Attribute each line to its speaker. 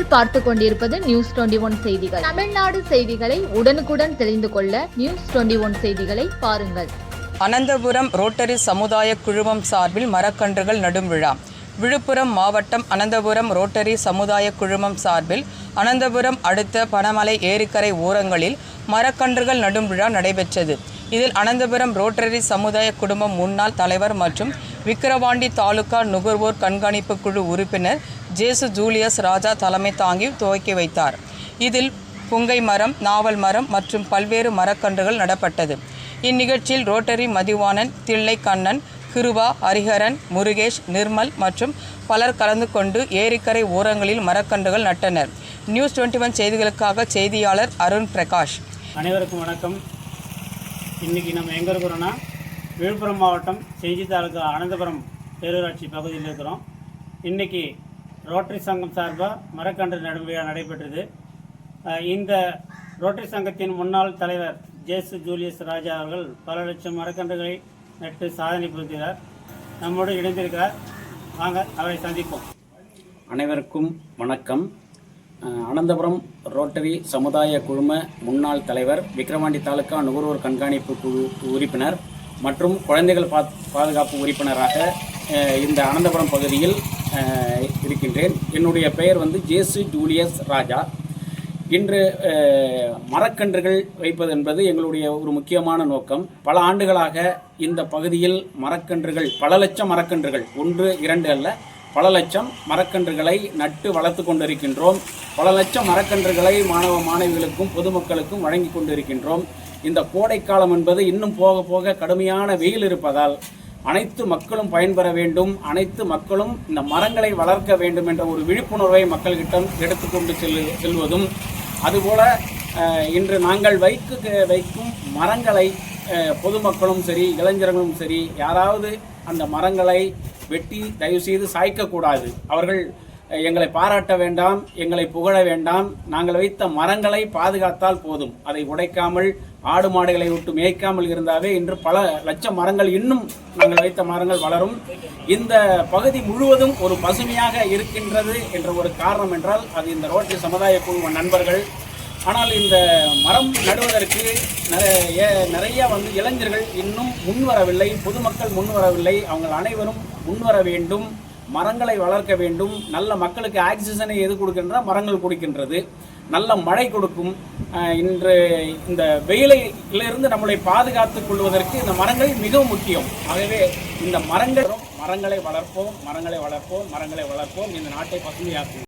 Speaker 1: நீங்கள் பார்த்து கொண்டிருப்பது நியூஸ் 21 செய்திகள். தமிழ்நாடு செய்திகளை உடனுக்குடன் தெரிந்து கொள்ள நியூஸ் 21 செய்திகளை பாருங்கள்.
Speaker 2: அனந்தபுரம் ரோட்டரி சமுதாய குழுமம் சார்பில் மரக்கன்றுகள் நடும் விழா. விழுப்புரம் மாவட்டம் அனந்தபுரம் ரோட்டரி சமுதாய குழுமம் சார்பில் அனந்தபுரம் அடுத்த பனமலை ஏரிக்கரை ஓரங்களில் மரக்கன்றுகள் நடும் விழா நடைபெற்றது. இதில் அனந்தபுரம் ரோட்டரி சமுதாய குடும்பம் முன்னாள் தலைவர் மற்றும் விக்கிரவாண்டி தாலுகா நுகர்வோர் கண்காணிப்பு குழு உறுப்பினர் ஜேசு ஜூலியஸ் ராஜா தலைமை தாங்கி துவக்கி வைத்தார். இதில் புங்கை மரம், நாவல் மரம் மற்றும் பல்வேறு மரக்கன்றுகள் நடப்பட்டது. இந்நிகழ்ச்சியில் ரோட்டரி மதிவாணன், தில்லை கண்ணன், கிருபா, ஹரிஹரன், முருகேஷ், நிர்மல் மற்றும் பலர் கலந்து கொண்டு ஏரிக்கரை ஓரங்களில் மரக்கன்றுகள் நட்டனர். நியூஸ் 21 செய்திகளுக்காக செய்தியாளர் அருண் பிரகாஷ்.
Speaker 3: அனைவருக்கும் வணக்கம். இன்றைக்கி நம்ம எங்கே இருக்கிறோன்னா விழுப்புரம் மாவட்டம் செஞ்சி தாலுகா அனந்தபுரம் பேரூராட்சி பகுதியில் இருக்கிறோம். இன்றைக்கி ரோட்டரி சங்கம் சார்பாக மரக்கன்று நடும் விழா நடைபெற்றது. இந்த ரோட்டரி சங்கத்தின் முன்னாள் தலைவர் ஜேசு ஜூலியஸ் ராஜா அவர்கள் பல லட்சம் மரக்கன்றுகளை நட்டு சாதனை புரிந்தார். நம்மோடு இணைந்திருக்கிறார். வாங்க அவரை சந்திப்போம்.
Speaker 4: அனைவருக்கும் வணக்கம். அனந்தபுரம் ரோட்டரி சமுதாய குழும முன்னாள் தலைவர், விக்கிரவாண்டி தாலுகா நுகர்வோர் கண்காணிப்பு குழு உறுப்பினர் மற்றும் குழந்தைகள் பாதுகாப்பு உறுப்பினராக இந்த அனந்தபுரம் பகுதியில் இருக்கின்றேன். என்னுடைய பெயர் ஜேசு ஜூலியஸ் ராஜா. இன்று மரக்கன்றுகள் வைப்பது என்பது எங்களுடைய ஒரு முக்கியமான நோக்கம். பல ஆண்டுகளாக இந்த பகுதியில் மரக்கன்றுகள், பல லட்சம் மரக்கன்றுகள், 1, 2 அல்ல, பல லட்சம் மரக்கன்றுகளை நட்டு வளர்த்து கொண்டிருக்கின்றோம். பல லட்சம் மரக்கன்றுகளை மாணவ மாணவிகளுக்கும் பொதுமக்களுக்கும் வழங்கி கொண்டிருக்கின்றோம். இந்த கோடைக்காலம் என்பது இன்னும் போக போக கடுமையான வெயில் இருப்பதால் அனைத்து மக்களும் பயன்பெற வேண்டும், அனைத்து மக்களும் இந்த மரங்களை வளர்க்க வேண்டும் என்ற ஒரு விழிப்புணர்வை மக்கள்கிட்ட எடுத்துக்கொண்டு செல்வதும், அதுபோல இன்று நாங்கள் வைக்கும் மரங்களை பொதுமக்களும் சரி, இளைஞர்களும் சரி, யாராவது அந்த மரங்களை வெட்டி தயவு செய்து சாய்க்கக்கூடாது. அவர்கள் எங்களை பாராட்ட வேண்டாம், எங்களை புகழ வேண்டாம். நாங்கள் வைத்த மரங்களை பாதுகாத்தால் போதும். அதை உடைக்காமல், ஆடு மாடுகளை விட்டு மேய்க்காமல் இருந்தாவே இன்று பல லட்சம் மரங்கள், இன்னும் நாங்கள் வைத்த மரங்கள் வளரும். இந்த பகுதி முழுவதும் ஒரு பசுமையாக இருக்கின்றது என்ற ஒரு காரணம் என்றால் அது இந்த ரோட்டரி சமுதாய குழு நண்பர்கள். ஆனால் இந்த மரம் நடுவதற்கு நிறைய இளைஞர்கள் இன்னும் முன்வரவில்லை, பொதுமக்கள் முன்வரவில்லை. அவங்க அனைவரும் முன்வர வேண்டும், மரங்களை வளர்க்க வேண்டும். நல்ல மக்களுக்கு ஆக்சிஜனை எது கொடுக்கின்றன? மரங்கள் கொடுக்கின்றது. நல்ல மழை கொடுக்கும். இன்று இந்த வெயிலிலிருந்து நம்மளை பாதுகாத்துக் கொள்வதற்கு இந்த மரங்கள் மிகவும் முக்கியம். ஆகவே இந்த மரங்களை வளர்ப்போம், மரங்களை வளர்ப்போம், மரங்களை வளர்ப்போம். இந்த நாட்டை பசுமையாக்கும்.